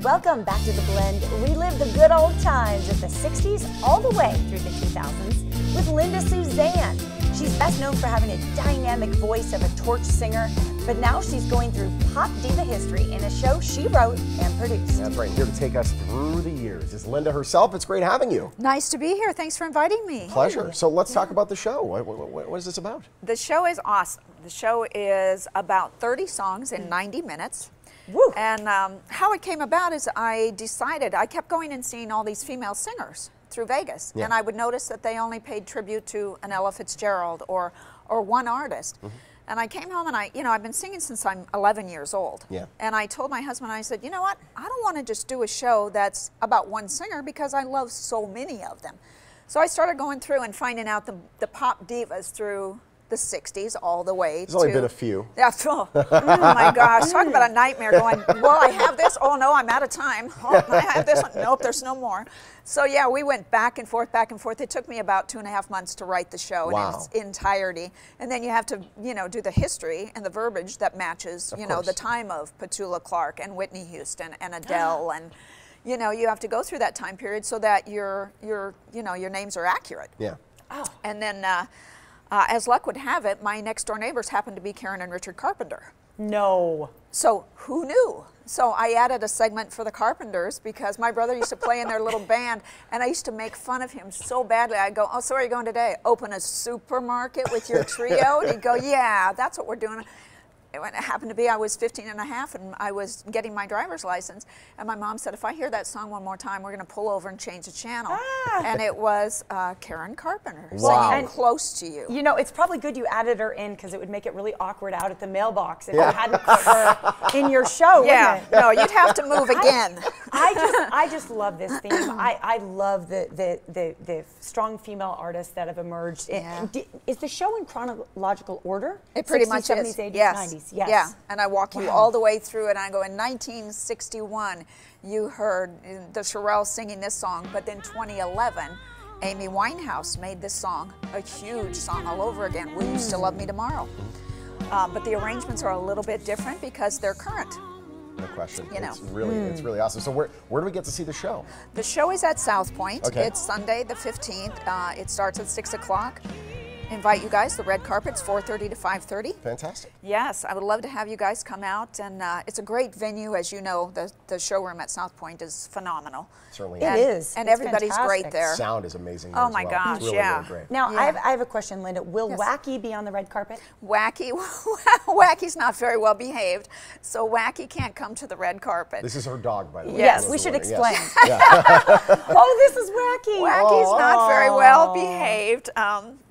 Welcome back to The Blend. Relive the good old times of the 60s all the way through the 2000s with Linda Suzanne. She's best known for having a dynamic voice of a torch singer, but now she's going through pop diva history in a show she wrote and produced. That's right. Here to take us through the years is Linda herself. It's great having you. Nice to be here. Thanks for inviting me. Pleasure. So let's talk about the show. What is this about? The show is awesome. The show is about 30 songs in 90 minutes. Woo. And how it came about is I kept going and seeing all these female singers through Vegas. Yeah. And I would notice that they only paid tribute to an Ella Fitzgerald or one artist. And I came home and I've been singing since I'm 11 years old. Yeah. And I told my husband, I said, you know what? I don't want to just do a show that's about one singer because I love so many of them. So I started going through and finding out the pop divas through the 60s all the way There's only been a few. Yeah, oh my gosh, talk about a nightmare going, well, I have this, oh no, I'm out of time. Oh, I have this one, nope, there's no more. So yeah, we went back and forth, back and forth. It took me about 2.5 months to write the show in its entirety. And then you have to, do the history and the verbiage that matches, the time of Petula Clark and Whitney Houston and Adele and, you have to go through that time period so that your names are accurate. Yeah. Oh. And then, as luck would have it, my next door neighbors happened to be Karen and Richard Carpenter. No. So who knew? So I added a segment for the Carpenters because my brother used to play in their little band and I used to make fun of him so badly. I'd go, oh, so where are you going today? Open a supermarket with your trio? And he'd go, yeah, that's what we're doing. It happened to be I was 15 and a half and I was getting my driver's license and my mom said, if I hear that song one more time, we're going to pull over and change the channel. And it was Karen Carpenter singing Close to You. You know, it's probably good you added her in because it would make it really awkward out at the mailbox if you hadn't put her in your show. Yeah, no, you'd have to move again. I just love this theme. I love the strong female artists that have emerged. Yeah. Is the show in chronological order? It pretty 60s, much 70s, is. 80s, Yes. 90s. Yes. Yeah, and I walk you all the way through it. And I go, in 1961, you heard the Shirelles singing this song, but then 2011, Amy Winehouse made this song, a huge song all over again, Will You Still Love Me Tomorrow? But the arrangements are a little bit different because they're current. No question. It's really awesome. So where do we get to see the show? The show is at South Point. Okay. It's Sunday the 15th. It starts at 6 o'clock. Invite you guys. The red carpet's 4:30 to 5:30. Fantastic. Yes, I would love to have you guys come out, and it's a great venue. As you know, the showroom at South Point is phenomenal. Certainly It is. And It's everybody's fantastic. great there. Sound is amazing. Oh as my well. gosh, It's really, yeah. really great. Now, Yeah. I have a question, Linda. Will Yes. Wacky be on the red carpet? Wacky, Wacky's not very well behaved, so Wacky can't come to the red carpet. This is her dog, by the way. Yes, we should Yes. explain. Yeah. Oh, this is Wacky. Wacky's not very well behaved,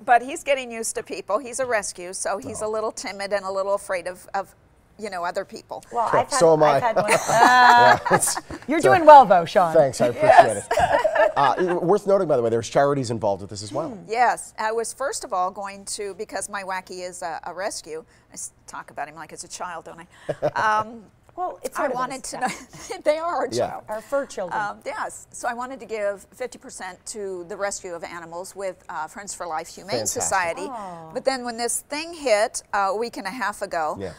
but he's getting used to people. He's a rescue, so he's a little timid and a little afraid of other people. Well, Cool. So am I. I've had one. You're doing well, though, Sean. Thanks, I appreciate it. Worth noting, by the way, there's charities involved with this as well. Yes, I was first of all going to, because my Wacky is a rescue, talk about him like it's a child, don't I? Well, it's I sort of wanted is, to yeah. know, they are our child. Our fur children. Yes, so I wanted to give 50% to the rescue of animals with Friends for Life Humane Fantastic. Society. Oh. But then when this thing hit a week and a half ago, Yeah.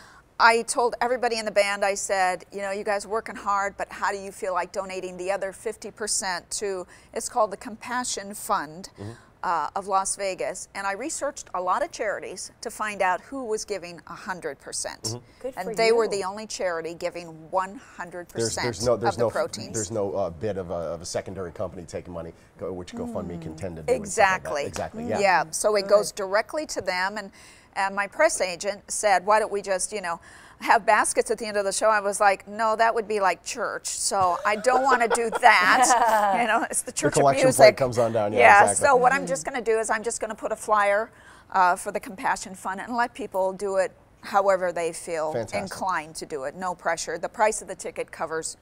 I told everybody in the band, I said, you guys are working hard, but how do you feel like donating the other 50% to, it's called the Compassion Fund of Las Vegas. And I researched a lot of charities to find out who was giving 100%. Good for And they were you. the only charity giving 100% There's of the proteins. There's no bit of a secondary company taking money, which GoFundMe can tend to do. and stuff Exactly. like that. Exactly. Yeah. Yeah. So it goes directly to them, and my press agent said, "Why don't we just, have baskets at the end of the show?" I was like, "No, that would be like church. So I don't want to do that. It's the church of collection music." plate comes on down. Yeah, Yeah. exactly. So what I'm just going to do is I'm just going to put a flyer for the Compassion Fund and let people do it however they feel Fantastic. inclined to do it. No pressure. The price of the ticket covers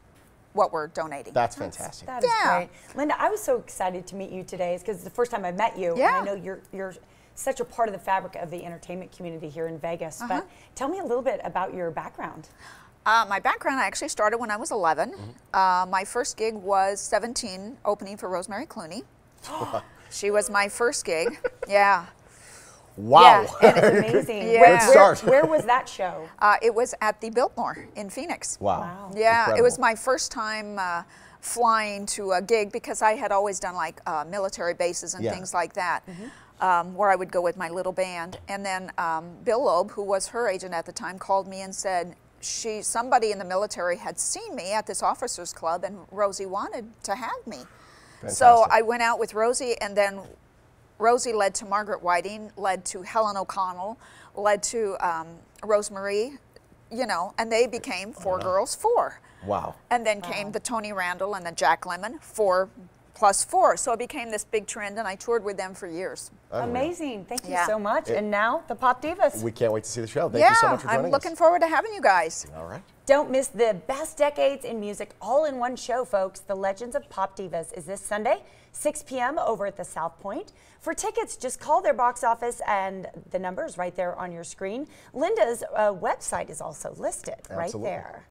what we're donating. That's fantastic. That is Yeah. great. Linda, I was so excited to meet you today because it's the first time I met you. Yeah. And I know you're such a part of the fabric of the entertainment community here in Vegas. But tell me a little bit about your background. My background, I actually started when I was 11. My first gig was 17, opening for Rosemary Clooney. She was my first gig. Yeah. Wow. And it's amazing. Yeah. Good start. Where was that show? It was at the Biltmore in Phoenix. Wow. Yeah, Incredible. it was my first time flying to a gig because I had always done like military bases and things like that, where I would go with my little band. And then Bill Loeb, who was her agent at the time, called me and said somebody in the military had seen me at this officers club and Rosie wanted to have me. Fantastic. So I went out with Rosie, and then Rosie led to Margaret Whiting, led to Helen O'Connell, led to Rosemarie, you know, and they became 4 Girls 4. Wow. And then came the Tony Randall and the Jack Lemmon, 4 plus 4. So it became this big trend, and I toured with them for years. Amazing. Thank you Yeah. so much. And now, the Pop Divas. We can't wait to see the show. Thank you so much for joining I'm looking forward to having you guys. us. All right. Don't miss the best decades in music all in one show, folks. The Legends of Pop Divas is this Sunday, 6 p.m. over at the South Point. For tickets, just call their box office, and the number is right there on your screen. Linda's website is also listed right Absolutely. there.